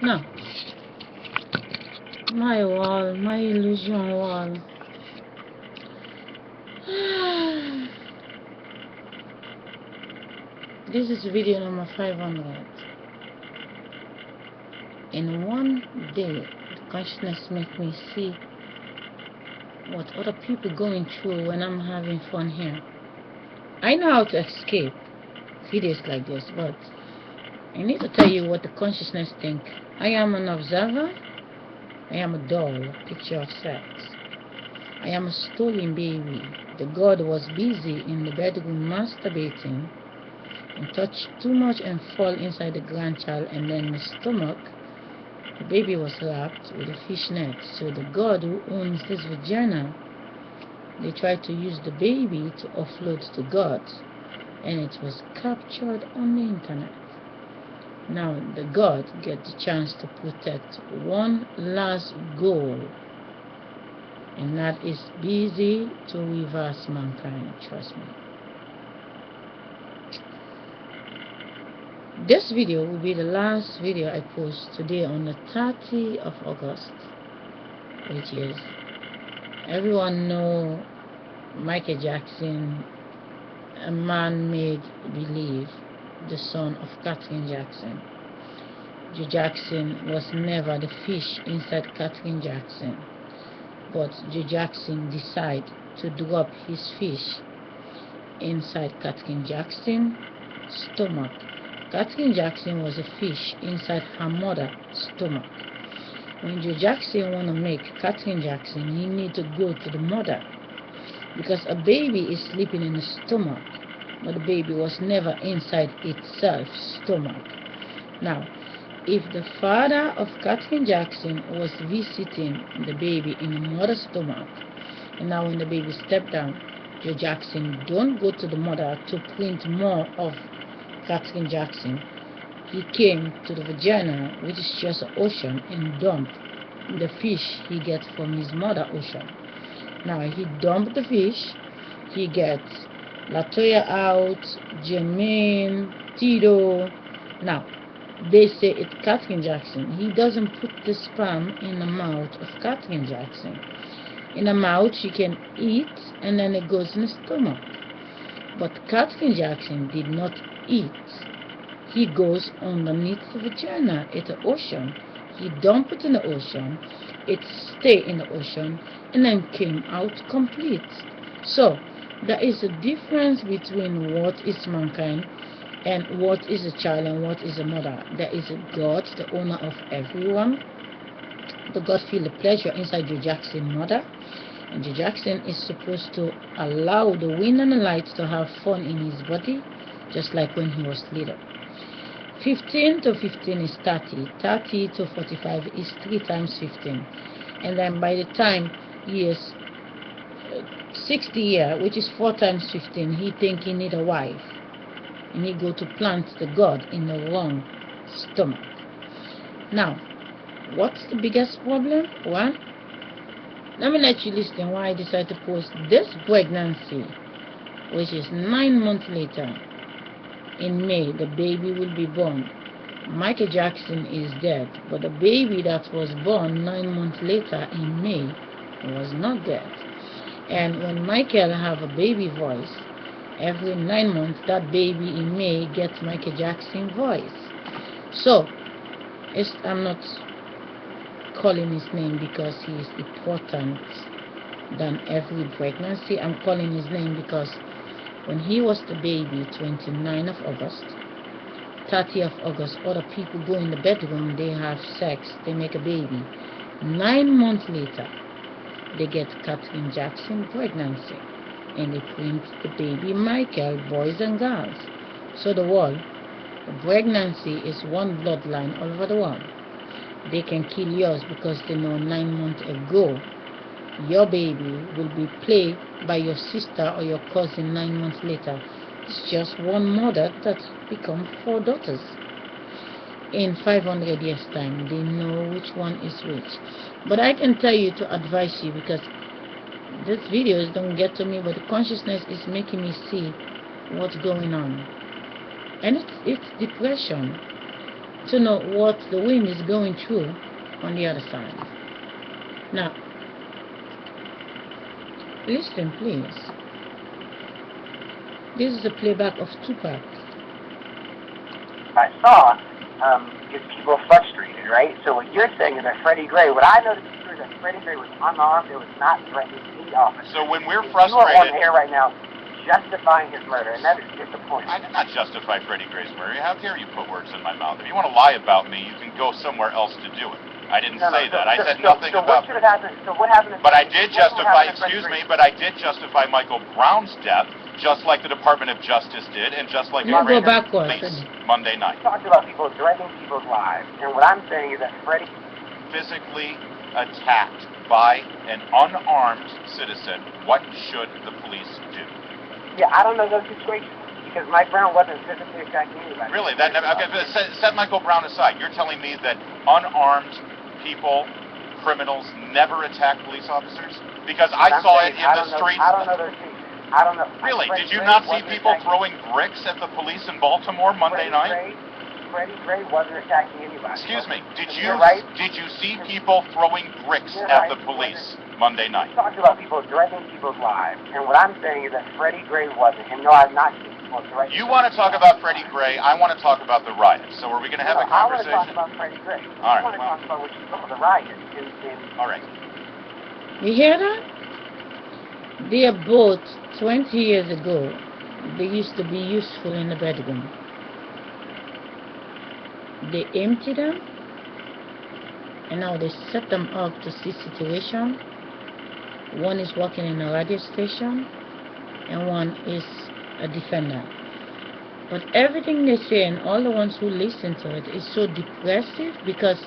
No, my wall, my illusion wall. This is video number 500. In one day, the consciousness make me see what other people going through when I'm having fun here. I know how to escape videos like this, but I need to tell you what the consciousness think. I am an observer. I am a doll, picture of sex. I am a stolen baby. The god was busy in the bedroom masturbating and touched too much and fall inside the grandchild, and then the stomach. The baby was wrapped with a fishnet. So the god who owns this vagina, they tried to use the baby to offload to God, and it was captured on the internet. Now the God gets the chance to protect one last goal, and that is busy to reverse mankind. Trust me. This video will be the last video I post today on the 30th of August, which is, everyone know Michael Jackson, a man made believe, the son of Catherine Jackson. Joe Jackson was never the fish inside Catherine Jackson, but Joe Jackson decided to drop his fish inside Catherine Jackson's stomach. Catherine Jackson was a fish inside her mother's stomach. When Joe Jackson want to make Catherine Jackson, he need to go to the mother, because a baby is sleeping in the stomach, but the baby was never inside itself's stomach. Now, if the father of Catherine Jackson was visiting the baby in the mother's stomach, and now when the baby stepped down, Joe Jackson don't go to the mother to print more of Catherine Jackson. He came to the vagina, which is just an ocean, and dumped the fish he gets from his mother ocean. Now he dumped the fish, he gets Latoya out, Jermaine, Tito. Now they say it's Catherine Jackson. He doesn't put the sperm in the mouth of Catherine Jackson. In the mouth she can eat, and then it goes in the stomach. But Catherine Jackson did not eat. He goes underneath the vagina. It's an ocean. He dumped it in the ocean. It stayed in the ocean and then came out complete. So there is a difference between what is mankind and what is a child and what is a mother. There is a God, the owner of everyone. The God feel the pleasure inside Joe Jackson's mother, and Joe Jackson is supposed to allow the wind and the light to have fun in his body, just like when he was little. 15 to 15 is 30. 30 to 45 is 3 times 15. And then by the time he is 60 years, which is 4 times 15, he think he need a wife, and he go to plant the God in the wrong stomach. Now, what's the biggest problem? Well, let me let you listen why I decided to post this pregnancy, which is 9 months later. In May, the baby will be born. Michael Jackson is dead, but the baby that was born 9 months later in May was not dead. And when Michael have a baby voice, every 9 months that baby in May gets Michael Jackson voice. So I'm not calling his name because he is important than every pregnancy. I'm calling his name because when he was the baby, 29th of August, 30th of August, other people go in the bedroom, they have sex, they make a baby. 9 months later, they get Catherine Jackson pregnancy, and they print the baby Michael, boys and girls. So the pregnancy is one bloodline all over the world. They can kill yours because they know 9 months ago your baby will be played by your sister or your cousin 9 months later. It's just one mother that become 4 daughters. In 500 years time, they know which one is which. But I can tell you to advise you, because these videos don't get to me, but the consciousness is making me see what's going on. And it's depression. to know what the wind is going through on the other side. Now, listen please. This is a playback of Tupac. I saw gets people frustrated, right? So what you're saying is that Freddie Gray, what I noticed is that Freddie Gray was unarmed, it was not threatening any officer. So when we're You frustrated... are on air right now justifying his murder, and that is disappointing. I did not justify Freddie Gray's murder. How dare you put words in my mouth? If you want to lie about me, you can go somewhere else to do it. I didn't say that. I said nothing about... What should have happened? So what happened? But I did justify, excuse me, but I did justify Michael Brown's death, just like the Department of Justice did, and just like You go backwards. Monday night. You talked about people threatening people's lives, and what I'm saying is that Freddie... Physically attacked by an unarmed citizen, what should the police do? Yeah, I don't know those situations, because Mike Brown wasn't physically attacking anybody. Really? Set Michael Brown aside. You're telling me that unarmed people, criminals, never attack police officers? Because I saw it in the streets. I don't know those cases. I don't know. Really? Did you not see people throwing bricks at the police in Baltimore Monday night? Freddie Gray wasn't attacking anybody. Excuse me. Did you see people throwing bricks at the police Monday night? You talked about people threatening people's lives, and what I'm saying is that Freddie Gray wasn't. And no, I've not seen people threatening. You want to talk about Freddie Gray? I want to talk about the riots. So are we going to have a conversation? I want to talk about Freddie Gray. All right. I want to talk about what you saw the riots. All right. You hear that? They are both 20 years ago. They used to be useful in the bedroom. They empty them, and now they set them up to see situation. One is working in a radio station, and one is a defender. But everything they say, and all the ones who listen to it, is so depressive, because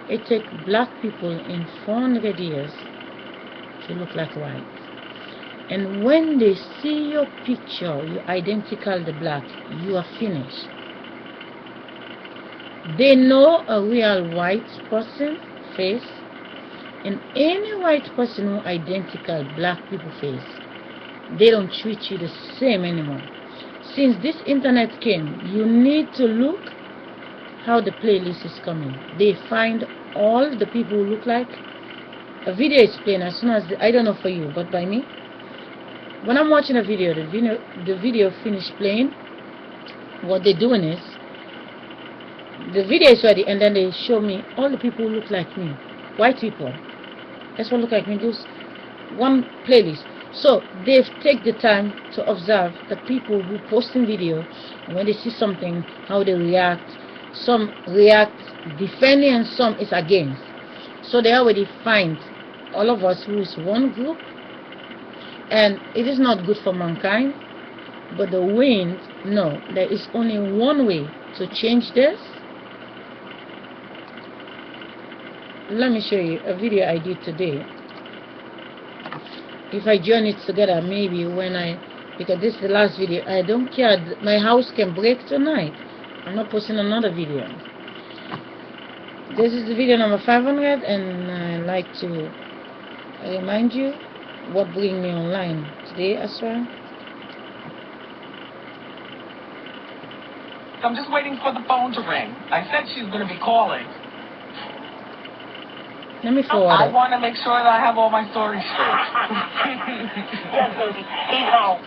it takes black people in 400 years to look like white. And when they see your picture, you identical the black, you are finished. They know a real white person face, and any white person who identical black people face, they don't treat you the same anymore. Since this internet came, you need to look how the playlist is coming. They find all the people who look like a video is playing as soon as I don't know for you, but by me, when I'm watching a video, the video finished playing. What they're doing is, the video is ready, and then they show me all the people who look like me, white people. That's what look like me. Just one playlist. So they've taken the time to observe the people who posting video, and when they see something, how they react. Some react defending, and some is against. So they already find all of us who is one group, and it is not good for mankind. But the wind, no, there is only one way to change this. Let me show you a video I did today. If I join it together, maybe when because this is the last video, I don't care, my house can break tonight. I'm not posting another video. This is the video number 500, and I like to remind you what bring me online today as well. I'm just waiting for the phone to ring. I said she's going to be calling. Let me forward I it. want to make sure that I have all my stories straight. Yes, baby. He's home.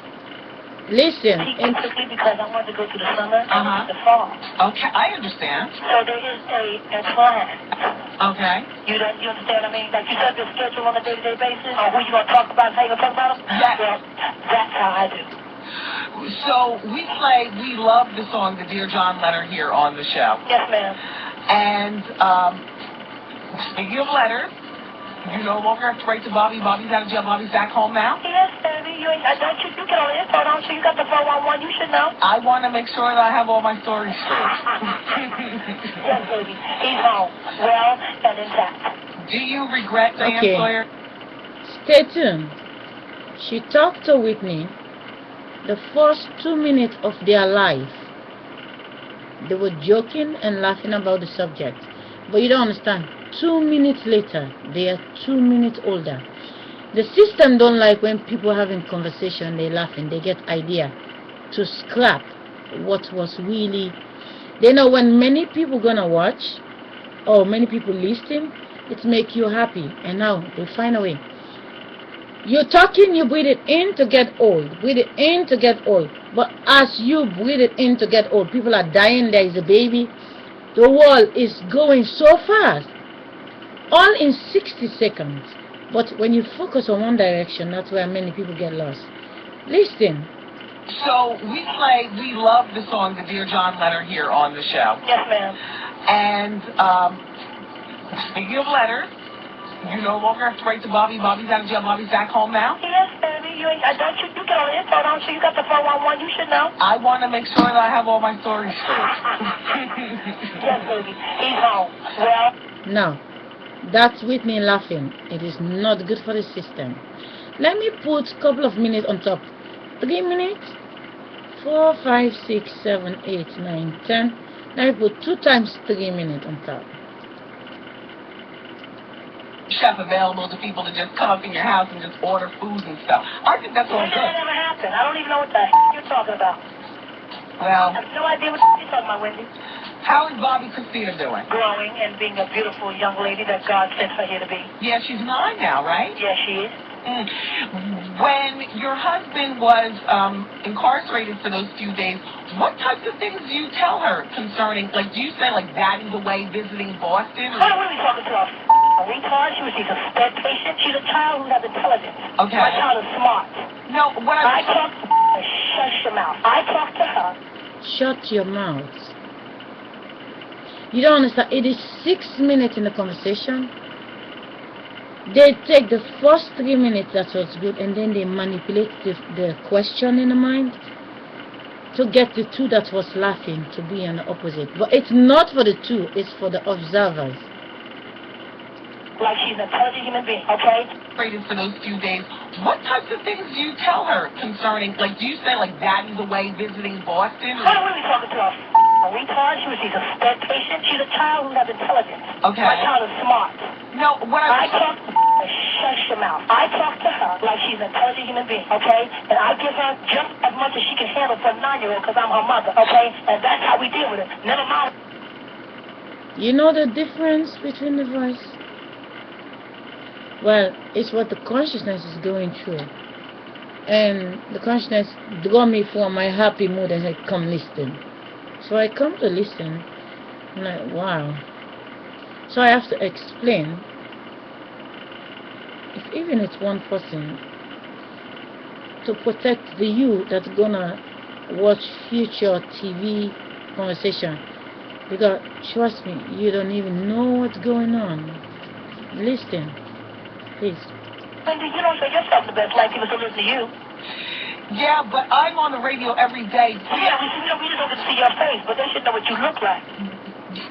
Listen. He came quickly because I wanted to go to the summer, Uh-huh. the fall. Okay, I understand. So there is a plan. Okay. You understand what I mean? Like you set the schedule on a day-to-day basis, or who you going to talk about, how you going to talk about them? Well, that's how I do. So we love the song, the Dear John letter here on the show. Yes, ma'am. And speaking of letters, you no longer have to write to Bobby. Bobby's out of jail. Bobby's back home now. Yes, baby. You get all the info, don't you? You got the 411. You should know. I want to make sure that I have all my stories straight. Yes, baby. He's home. Well and intact. Do you regret, Diane Okay. Sawyer? Stay tuned. She talked to Whitney the first 2 minutes of their life. They were joking and laughing about the subject. But you don't understand. 2 minutes later, they are 2 minutes older. The system don't like when people having conversation, they laughing, they get idea to scrap what was really They know when many people gonna watch or many people listen, it make you happy, and now they find a way. You're talking, you breathe it in to get old, breathe it in to get old. But as you breathe it in to get old, people are dying, there is a baby. The world is going so fast, all in 60 seconds. But when you focus on one direction, that's where many people get lost. Listen. So we love the song, the Dear John letter here on the show. Yes, ma'am. And speaking of letters, you no longer have to write to Bobby. Bobby's out of jail. Bobby's back home now. Yes, baby. You ain't, don't you get all the info, don't you? You got the 411. You should know. I want to make sure that I have all my stories straight. Yes, baby. He's home. Well. Now, that's Whitney laughing. It is not good for the system. Let me put a couple of minutes on top. 3 minutes. 4, 5, 6, 7, 8, 9, 10. Let me put 2 times 3 minutes on top. Chef available to people to just come up in your house and just order food and stuff. I think that's all When did good. that ever happen? I don't even know what the you're talking about. Well, I have no idea what you're talking about, Wendy. how is Bobby Christina doing? Growing and being a beautiful young lady that God sent her here to be. Yeah, she's 9 now, right? Yes, she is. When your husband was incarcerated for those few days, what types of things do you tell her concerning, like, do you say, like, Daddy's away visiting Boston? What are we talking to? A retard? She's a sped patient. She's a child who has intelligence. Okay. My child is smart. No, what I talk to her. Shut your mouth. I talk to her. Shut your mouth. You don't understand. It is 6 minutes in the conversation. They take the first 3 minutes that was good, and then they manipulate the question in the mind to get the 2 that was laughing to be on the opposite. But it's not for the 2, it's for the observers. Like she's an intelligent human being, okay? For those few days, what types of things do you tell her concerning, like, do you say, like, Daddy's away visiting Boston? What are we talking to? A retard? She's a sped patient. She's a child who has intelligence. Okay. My child is smart. No, what I talk to her. Shut your mouth. I talk to her like she's an intelligent human being, okay? And I give her just as much as she can handle for a 9-year-old because I'm her mother, okay? And that's how we deal with it. Never mind. You know the difference between the voice? Well, it's what the consciousness is going through. And the consciousness draw me from my happy mood and said, come listen. So I come to listen. I'm like, wow. So I have to explain. If even it's one person, to protect the you that's gonna watch future TV conversation. Because trust me, you don't even know what's going on. Listen. Please. Wendy, you don't show yourself the best life people to listen to you. Yeah, but I'm on the radio every day. Yeah, we just don't get to see your face, but they should know what you look like.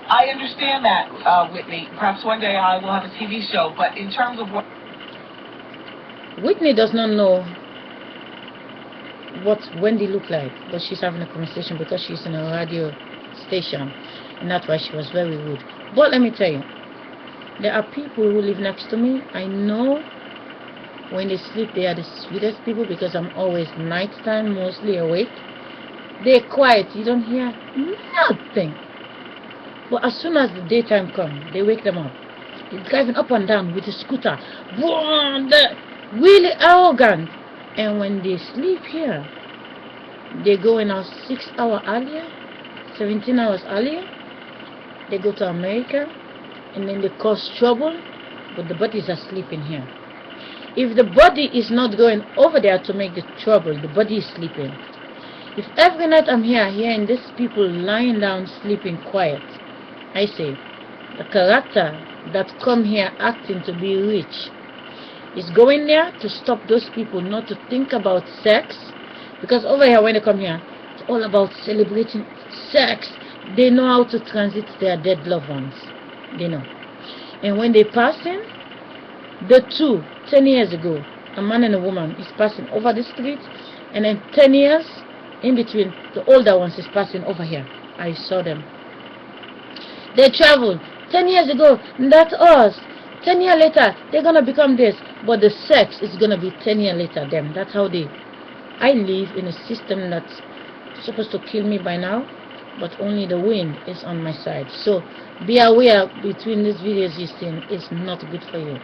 I understand that, Whitney. Perhaps one day I will have a TV show, but in terms of what... Whitney does not know what Wendy looked like, but she's having a conversation because she's in a radio station, and that's why she was very rude. But let me tell you, there are people who live next to me. I know when they sleep, they are the sweetest people because I'm always nighttime, mostly awake. They're quiet. You don't hear nothing. But as soon as the daytime comes, they wake them up. They're driving up and down with a scooter. Boom, they're really arrogant. And when they sleep here, they go in out 6 hours earlier, 17 hours earlier. They go to America. And then they cause trouble, but the bodies are sleeping here. If the body is not going over there to make the trouble, the body is sleeping. If every night I'm hearing these people lying down, sleeping quiet, I say, the character that come here acting to be rich is going there to stop those people not to think about sex, because over here when they come here, it's all about celebrating sex. They know how to transit their dead loved ones. They know. And when they passing, the 10 years ago, a man and a woman is passing over the street, and then 10 years in between, the older ones is passing over here. I saw them. They traveled 10 years ago, that's us. 10 years later, they're gonna become this, but the sex is gonna be 10 years later them. That's how they. I live in a system that's supposed to kill me by now, but only the wind is on my side. So be aware between these videos you see, it's not good for you.